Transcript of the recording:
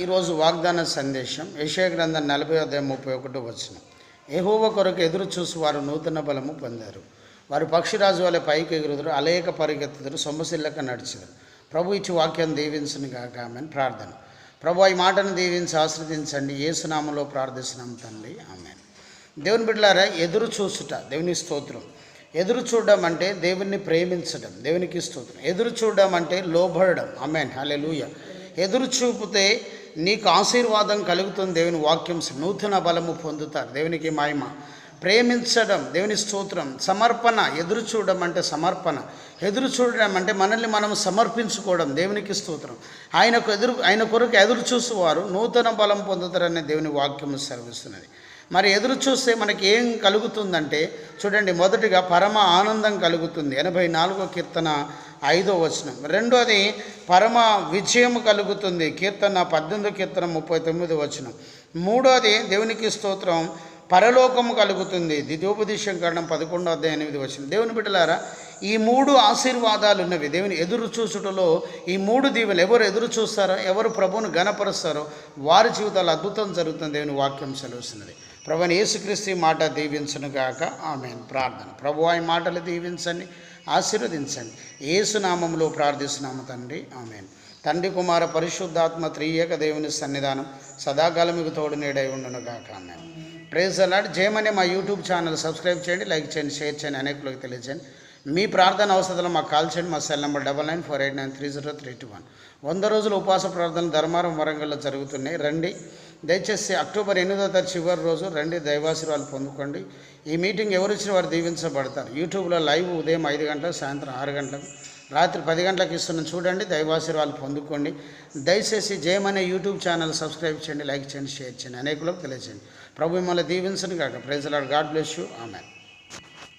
ఈరోజు వాగ్దాన సందేశం యెషయా గ్రంథం 40:31 యెహోవా కొరకు ఎదురు చూసి వారు నూతన బలము పొందారు. వారు పక్షిరాజు వలె పైకి ఎగురుదురు, అలేక పరిగెత్తుదురు, సొమ్మసిల్లక నడిచెదరు. ప్రభు ఇచ్చి వాక్యం దీవించును గాక. ఆమేన్. ప్రార్థన. ప్రభు ఈ మాటను దీవించి ఆశీర్వదించండి. యేసు నామములో ప్రార్థిస్తున్నాం తండ్రి. ఆమేన్. దేవుని బిడ్డలారా, ఎదురు చూసుట దేవుని స్తోత్రం. ఎదురు చూడడం అంటే దేవుణ్ణి ప్రేమించడం, దేవునికి స్తోత్రం. ఎదురు చూడడం అంటే లోబడడం. ఆమేన్. హల్లెలూయా. ఎదురు చూపితే నీకు ఆశీర్వాదం కలుగుతుంది. దేవుని వాక్యం నూతన బలము పొందుతారు. దేవునికి మహిమ. ప్రేమించడం దేవుని స్తోత్రం. సమర్పణ. ఎదురు చూడడం అంటే సమర్పణ. ఎదురు చూడడం అంటే మనల్ని మనం సమర్పించుకోవడం. దేవునికి స్తోత్రం. ఆయన కొరకు ఎదురు చూసేవారు నూతన బలం పొందుతారనే దేవుని వాక్యం సెలవిస్తున్నది. మరి ఎదురు చూస్తే మనకి ఏం కలుగుతుందంటే చూడండి, మొదటిగా పరమ ఆనందం కలుగుతుంది. 84వ కీర్తన 5వ వచనం. రెండోది పరమ విజయం కలుగుతుంది. కీర్తన 18వ కీర్తన 39వ వచనం. మూడోది దేవునికి స్తోత్రం పరలోకము కలుగుతుంది. ద్వితీయోపదేశం కాండం 11:8 వచనం. దేవుని బిడ్డలారా, ఈ మూడు ఆశీర్వాదాలు ఉన్నవి. దేవుని ఎదురు చూసుటలో ఈ మూడు దీవెలు. ఎవరు ఎదురు చూస్తారో, ఎవరు ప్రభువును గణపరుస్తారో వారి జీవితాలు అద్భుతం జరుగుతుంది. దేవుని వాక్యం సెలవుస్తున్నది. ప్రభువైన యేసుక్రీస్తు మాట దీవించును గాక. ఆమేన్. ప్రార్థన. ప్రభువా ఈ మాటలు దీవించండి, ఆశీర్వదించండి. యేసు నామములో ప్రార్థిస్తున్నాము తండ్రి. ఆమేన్. తండ్రి కుమార పరిశుద్ధాత్మ త్రియేక దేవుని సన్నిధానం సదాకాలం మీకు తోడు నీడై ఉండును గాక. ఆమేన్. Praise the Lord. జయమనే మా యూట్యూబ్ ఛానల్ సబ్స్క్రైబ్ చేయండి, లైక్ చేయండి, షేర్ చేయండి, అనేకులకు తెలియజేయండి. మీ ప్రార్థన అవసరాలు మాకు కాల్ చేయండి. మా సెల్ నెంబర్ 9948930321. 100 రోజుల ఉపవాస ప్రార్థనలు ధర్మారం వరంగల్లో జరుగుతున్నాయి. రండి. దయచేసి అక్టోబర్ 8వ తారీఖు చివరి రోజు రండి. దైవాశీర్వాదాలు పొందుకోండి. ఈ మీటింగ్ ఎవరు ఇచ్చిన వారు దీవించబడతారు. యూట్యూబ్లో లైవ్ ఉదయం 5 గంటలకు, సాయంత్రం 6 గంటలకు, రాత్రి 10 గంటలకు ఇస్తున్నాం. చూడండి, దైవాశీర్వాదాలు పొందుకోండి. దయచేసి జయమనే యూట్యూబ్ ఛానల్ సబ్స్క్రైబ్ చేయండి, లైక్ చేయండి, షేర్ చేయండి, అనేకులకు తెలియజేయండి. ప్రభు మిమ్మల్ని దీవించను కాక. Praise the Lord. God bless you. Amen.